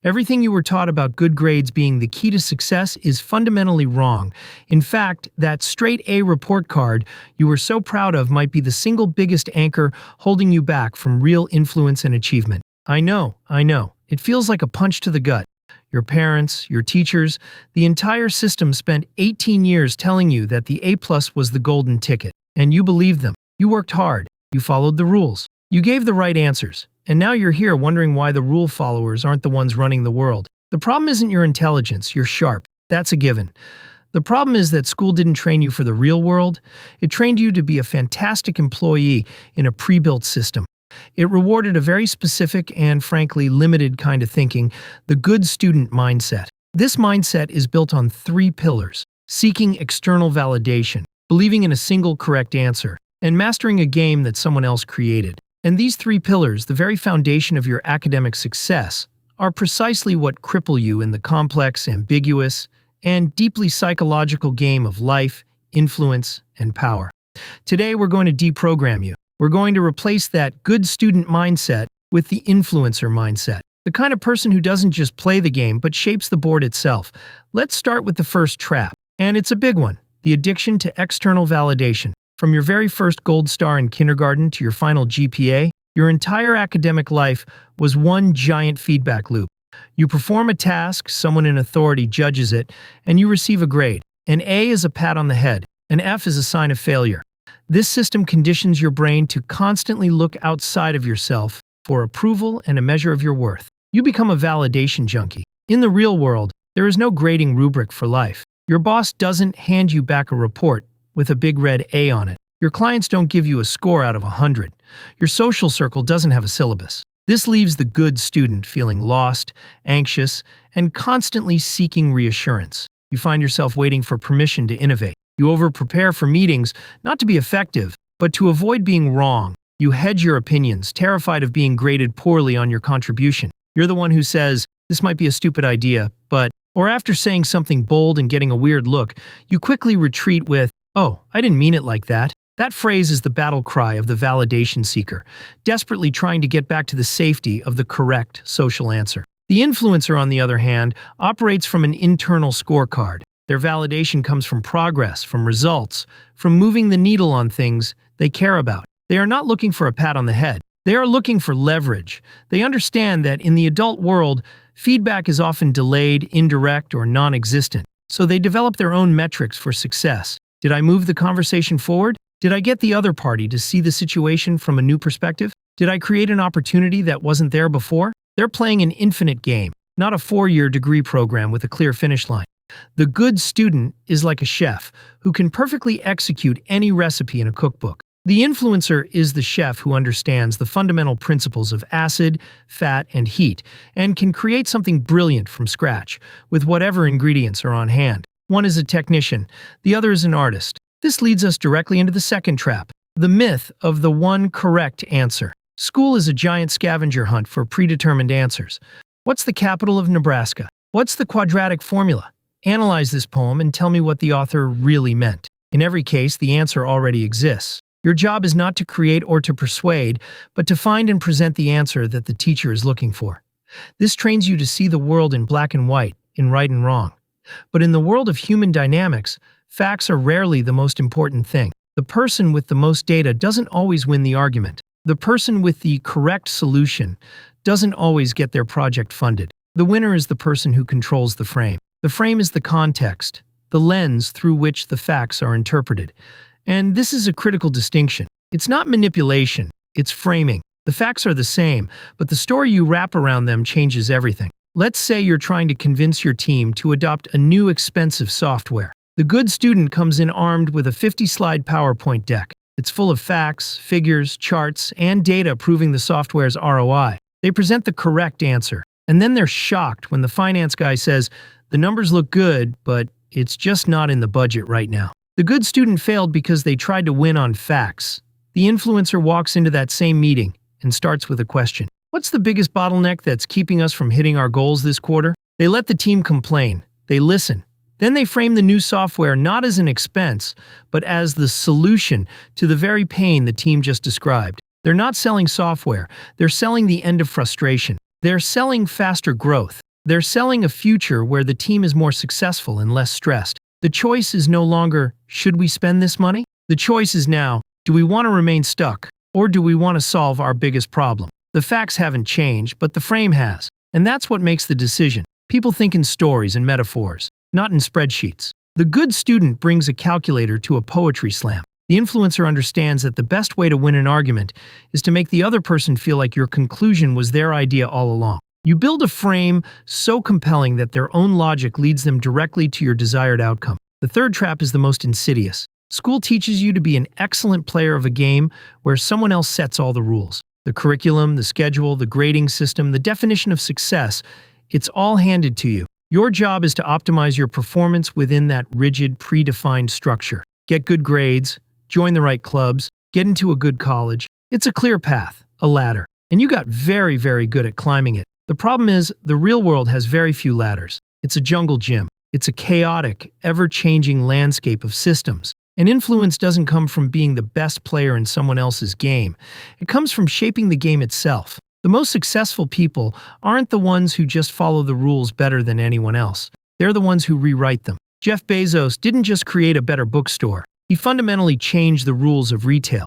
Everything you were taught about good grades being the key to success is fundamentally wrong. In fact, that straight A report card you were so proud of might be the single biggest anchor holding you back from real influence and achievement. I know. It feels like a punch to the gut. Your parents, your teachers, the entire system spent 18 years telling you that the A+ was the golden ticket. And you believed them. You worked hard. You followed the rules. You gave the right answers. And now you're here wondering why the rule followers aren't the ones running the world. The problem isn't your intelligence, you're sharp. That's a given. The problem is that school didn't train you for the real world. It trained you to be a fantastic employee in a pre-built system. It rewarded a very specific and, frankly, limited kind of thinking, the good student mindset. This mindset is built on 3 pillars: seeking external validation, believing in a single correct answer, and mastering a game that someone else created. And these 3 pillars, the very foundation of your academic success, are precisely what cripple you in the complex, ambiguous, and deeply psychological game of life, influence, and power. Today, we're going to deprogram you. We're going to replace that good student mindset with the influencer mindset, the kind of person who doesn't just play the game but shapes the board itself. Let's start with the first trap, and it's a big one: the addiction to external validation. From your very first gold star in kindergarten to your final GPA, your entire academic life was one giant feedback loop. You perform a task, someone in authority judges it, and you receive a grade. An A is a pat on the head. An F is a sign of failure. This system conditions your brain to constantly look outside of yourself for approval and a measure of your worth. You become a validation junkie. In the real world, there is no grading rubric for life. Your boss doesn't hand you back a report with a big red A on it. Your clients don't give you a score out of 100. Your social circle doesn't have a syllabus. This leaves the good student feeling lost, anxious, and constantly seeking reassurance. You find yourself waiting for permission to innovate. You over-prepare for meetings, not to be effective, but to avoid being wrong. You hedge your opinions, terrified of being graded poorly on your contribution. You're the one who says, "This might be a stupid idea, but..." Or after saying something bold and getting a weird look, you quickly retreat with, "Oh, I didn't mean it like that." That phrase is the battle cry of the validation seeker, desperately trying to get back to the safety of the correct social answer. The influencer, on the other hand, operates from an internal scorecard. Their validation comes from progress, from results, from moving the needle on things they care about. They are not looking for a pat on the head. They are looking for leverage. They understand that in the adult world, feedback is often delayed, indirect, or non-existent. So they develop their own metrics for success. Did I move the conversation forward? Did I get the other party to see the situation from a new perspective? Did I create an opportunity that wasn't there before? They're playing an infinite game, not a 4-year degree program with a clear finish line. The good student is like a chef who can perfectly execute any recipe in a cookbook. The influencer is the chef who understands the fundamental principles of acid, fat, and heat, and can create something brilliant from scratch with whatever ingredients are on hand. One is a technician, the other is an artist. This leads us directly into the second trap, the myth of the one correct answer. School is a giant scavenger hunt for predetermined answers. What's the capital of Nebraska? What's the quadratic formula? Analyze this poem and tell me what the author really meant. In every case, the answer already exists. Your job is not to create or to persuade, but to find and present the answer that the teacher is looking for. This trains you to see the world in black and white, in right and wrong. But in the world of human dynamics, facts are rarely the most important thing. The person with the most data doesn't always win the argument. The person with the correct solution doesn't always get their project funded. The winner is the person who controls the frame. The frame is the context, the lens through which the facts are interpreted. And this is a critical distinction. It's not manipulation, it's framing. The facts are the same, but the story you wrap around them changes everything. Let's say you're trying to convince your team to adopt a new expensive software. The good student comes in armed with a 50-slide PowerPoint deck. It's full of facts, figures, charts, and data proving the software's ROI. They present the correct answer, and then they're shocked when the finance guy says, "The numbers look good, but it's just not in the budget right now." The good student failed because they tried to win on facts. The influencer walks into that same meeting and starts with a question. What's the biggest bottleneck that's keeping us from hitting our goals this quarter? They let the team complain. They listen. Then they frame the new software not as an expense, but as the solution to the very pain the team just described. They're not selling software. They're selling the end of frustration. They're selling faster growth. They're selling a future where the team is more successful and less stressed. The choice is no longer, should we spend this money? The choice is now, do we want to remain stuck, or do we want to solve our biggest problem? The facts haven't changed, but the frame has. And that's what makes the decision. People think in stories and metaphors, not in spreadsheets. The good student brings a calculator to a poetry slam. The influencer understands that the best way to win an argument is to make the other person feel like your conclusion was their idea all along. You build a frame so compelling that their own logic leads them directly to your desired outcome. The third trap is the most insidious. School teaches you to be an excellent player of a game where someone else sets all the rules. The curriculum, the schedule, the grading system, the definition of success, it's all handed to you. Your job is to optimize your performance within that rigid, predefined structure. Get good grades, join the right clubs, get into a good college. It's a clear path, a ladder, and you got very, very good at climbing it. The problem is, the real world has very few ladders. It's a jungle gym. It's a chaotic, ever-changing landscape of systems. And influence doesn't come from being the best player in someone else's game. It comes from shaping the game itself. The most successful people aren't the ones who just follow the rules better than anyone else. They're the ones who rewrite them. Jeff Bezos didn't just create a better bookstore. He fundamentally changed the rules of retail.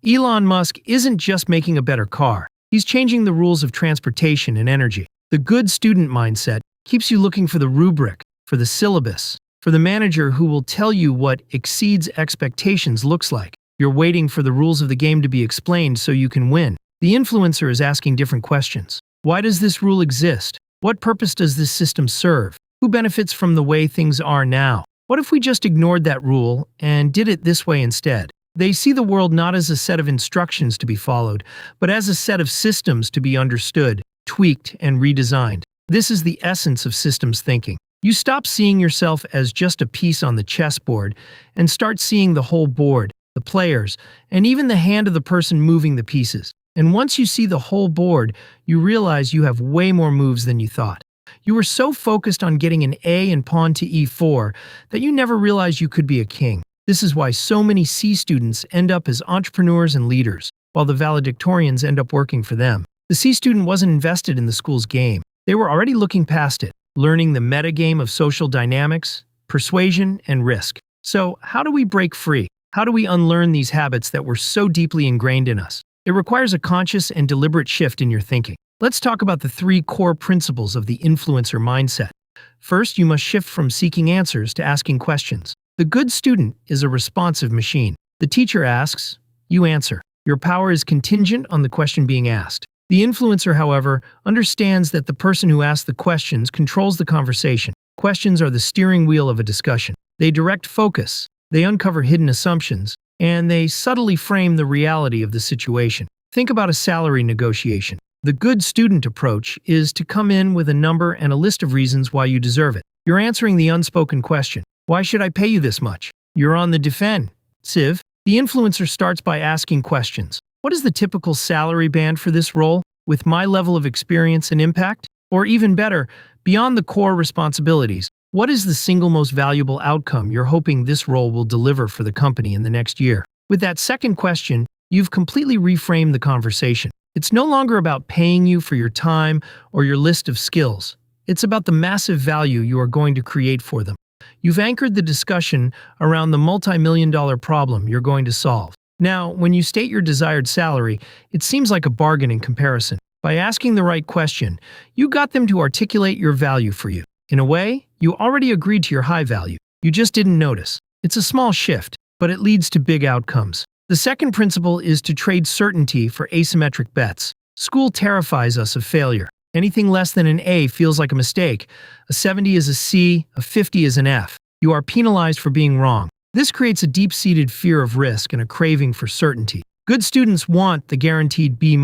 Elon Musk isn't just making a better car. He's changing the rules of transportation and energy. The good student mindset keeps you looking for the rubric, for the syllabus, for the manager who will tell you what exceeds expectations looks like. You're waiting for the rules of the game to be explained so you can win. The influencer is asking different questions. Why does this rule exist? What purpose does this system serve? Who benefits from the way things are now? What if we just ignored that rule and did it this way instead? They see the world not as a set of instructions to be followed, but as a set of systems to be understood, tweaked, and redesigned. This is the essence of systems thinking. You stop seeing yourself as just a piece on the chessboard and start seeing the whole board, the players, and even the hand of the person moving the pieces. And once you see the whole board, you realize you have way more moves than you thought. You were so focused on getting an A and pawn to E4 that you never realized you could be a king. This is why so many C students end up as entrepreneurs and leaders, while the valedictorians end up working for them. The C student wasn't invested in the school's game. They were already looking past it, learning the metagame of social dynamics, persuasion, and risk. So, how do we break free? How do we unlearn these habits that were so deeply ingrained in us? It requires a conscious and deliberate shift in your thinking. Let's talk about the 3 core principles of the influencer mindset. First, you must shift from seeking answers to asking questions. The good student is a responsive machine. The teacher asks, you answer. Your power is contingent on the question being asked. The influencer, however, understands that the person who asks the questions controls the conversation. Questions are the steering wheel of a discussion. They direct focus, they uncover hidden assumptions, and they subtly frame the reality of the situation. Think about a salary negotiation. The good student approach is to come in with a number and a list of reasons why you deserve it. You're answering the unspoken question. Why should I pay you this much? You're on the defensive. The influencer starts by asking questions. What is the typical salary band for this role, with my level of experience and impact? Or even better, beyond the core responsibilities, what is the single most valuable outcome you're hoping this role will deliver for the company in the next year? With that second question, you've completely reframed the conversation. It's no longer about paying you for your time or your list of skills. It's about the massive value you are going to create for them. You've anchored the discussion around the multi-million-dollar problem you're going to solve. Now, when you state your desired salary, it seems like a bargain in comparison. By asking the right question, you got them to articulate your value for you. In a way, you already agreed to your high value. You just didn't notice. It's a small shift, but it leads to big outcomes. The second principle is to trade certainty for asymmetric bets. School terrifies us of failure. Anything less than an A feels like a mistake. A 70 is a C, a 50 is an F. You are penalized for being wrong. This creates a deep-seated fear of risk and a craving for certainty. Good students want the guaranteed B-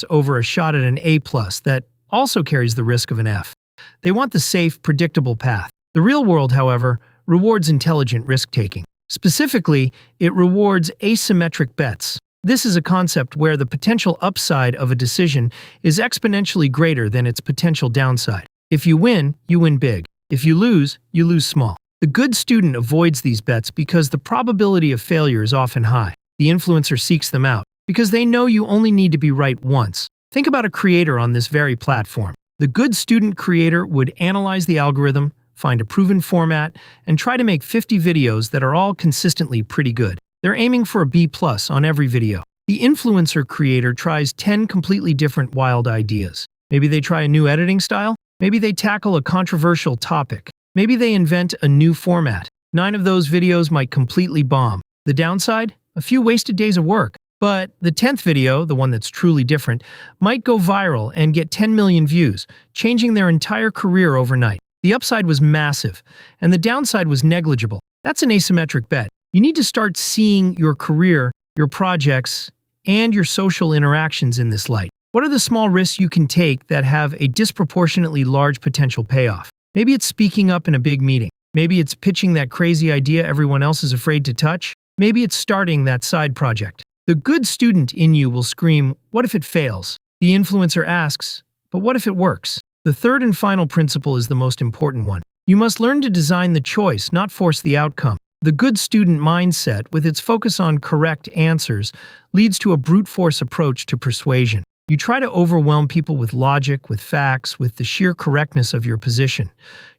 over a shot at an A+ that also carries the risk of an F. They want the safe, predictable path. The real world, however, rewards intelligent risk-taking. Specifically, it rewards asymmetric bets. This is a concept where the potential upside of a decision is exponentially greater than its potential downside. If you win big. If you lose small. The good student avoids these bets because the probability of failure is often high. The influencer seeks them out because they know you only need to be right once. Think about a creator on this very platform. The good student creator would analyze the algorithm, find a proven format, and try to make 50 videos that are all consistently pretty good. They're aiming for a B+ on every video. The influencer creator tries 10 completely different wild ideas. Maybe they try a new editing style. Maybe they tackle a controversial topic. Maybe they invent a new format. 9 of those videos might completely bomb. The downside? A few wasted days of work. But the 10th video, the one that's truly different, might go viral and get 10 million views, changing their entire career overnight. The upside was massive, and the downside was negligible. That's an asymmetric bet. You need to start seeing your career, your projects, and your social interactions in this light. What are the small risks you can take that have a disproportionately large potential payoff? Maybe it's speaking up in a big meeting. Maybe it's pitching that crazy idea everyone else is afraid to touch. Maybe it's starting that side project. The good student in you will scream, "What if it fails?" The influencer asks, "But what if it works?" The third and final principle is the most important one. You must learn to design the choice, not force the outcome. The good student mindset, with its focus on correct answers, leads to a brute force approach to persuasion. You try to overwhelm people with logic, with facts, with the sheer correctness of your position.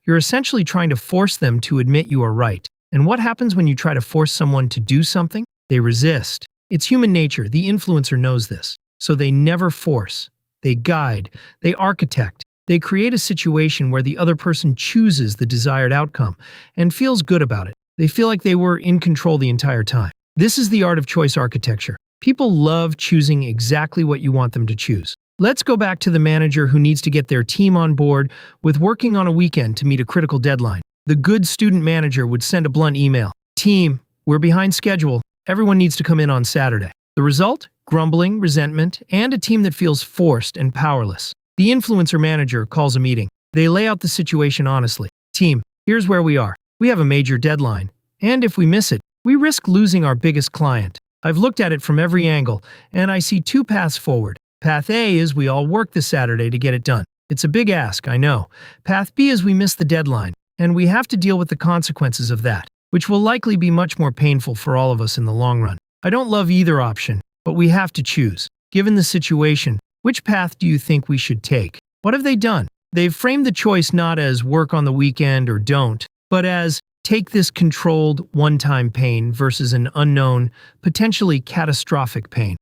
You're essentially trying to force them to admit you are right. And what happens when you try to force someone to do something? They resist. It's human nature. The influencer knows this. So they never force. They guide. They architect. They create a situation where the other person chooses the desired outcome and feels good about it. They feel like they were in control the entire time. This is the art of choice architecture. People love choosing exactly what you want them to choose. Let's go back to the manager who needs to get their team on board with working on a weekend to meet a critical deadline. The good student manager would send a blunt email. "Team, we're behind schedule. Everyone needs to come in on Saturday." The result? Grumbling, resentment, and a team that feels forced and powerless. The influencer manager calls a meeting. They lay out the situation honestly. "Team, here's where we are. We have a major deadline, and if we miss it, we risk losing our biggest client. I've looked at it from every angle, and I see 2 paths forward. Path A is we all work this Saturday to get it done. It's a big ask, I know. Path B is we miss the deadline, and we have to deal with the consequences of that, which will likely be much more painful for all of us in the long run. I don't love either option, but we have to choose. Given the situation, which path do you think we should take?" What have they done? They've framed the choice not as work on the weekend or don't, but as take this controlled, one-time pain versus an unknown, potentially catastrophic pain.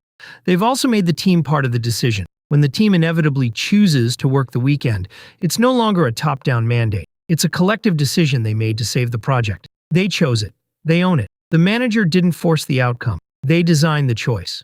They've also made the team part of the decision. When the team inevitably chooses to work the weekend, it's no longer a top-down mandate. It's a collective decision they made to save the project. They chose it. They own it. The manager didn't force the outcome. They designed the choice.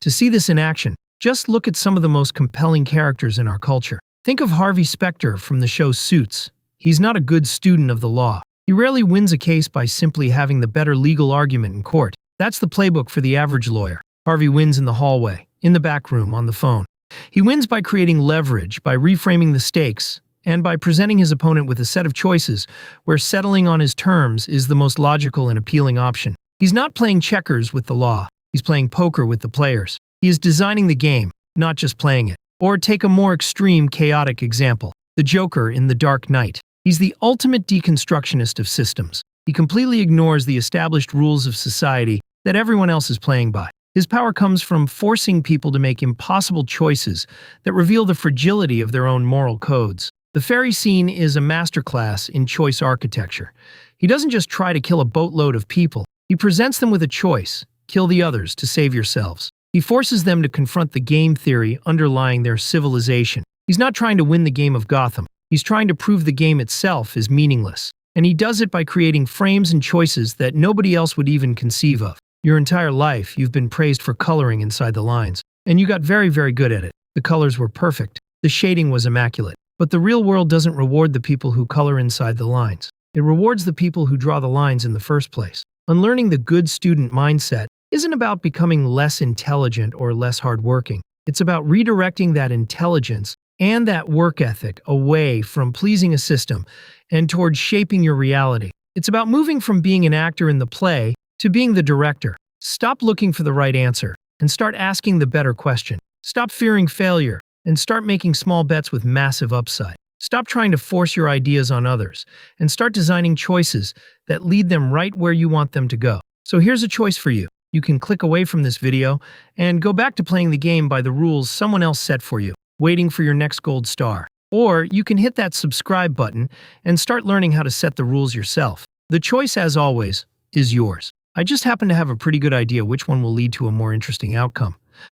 To see this in action, just look at some of the most compelling characters in our culture. Think of Harvey Specter from the show Suits. He's not a good student of the law. He rarely wins a case by simply having the better legal argument in court. That's the playbook for the average lawyer. Harvey wins in the hallway, in the back room, on the phone. He wins by creating leverage, by reframing the stakes, and by presenting his opponent with a set of choices where settling on his terms is the most logical and appealing option. He's not playing checkers with the law. He's playing poker with the players. He is designing the game, not just playing it. Or take a more extreme, chaotic example. The Joker in The Dark Knight. He's the ultimate deconstructionist of systems. He completely ignores the established rules of society that everyone else is playing by. His power comes from forcing people to make impossible choices that reveal the fragility of their own moral codes. The fairy scene is a masterclass in choice architecture. He doesn't just try to kill a boatload of people. He presents them with a choice: kill the others to save yourselves. He forces them to confront the game theory underlying their civilization. He's not trying to win the game of Gotham. He's trying to prove the game itself is meaningless. And he does it by creating frames and choices that nobody else would even conceive of. Your entire life, you've been praised for coloring inside the lines. And you got very, very good at it. The colors were perfect. The shading was immaculate. But the real world doesn't reward the people who color inside the lines. It rewards the people who draw the lines in the first place. Unlearning the good student mindset isn't about becoming less intelligent or less hardworking. It's about redirecting that intelligence and that work ethic away from pleasing a system and towards shaping your reality. It's about moving from being an actor in the play to being the director. Stop looking for the right answer and start asking the better question. Stop fearing failure and start making small bets with massive upside. Stop trying to force your ideas on others and start designing choices that lead them right where you want them to go. So here's a choice for you. You can click away from this video and go back to playing the game by the rules someone else set for you, waiting for your next gold star. Or you can hit that subscribe button and start learning how to set the rules yourself. The choice, as always, is yours. I just happen to have a pretty good idea which one will lead to a more interesting outcome.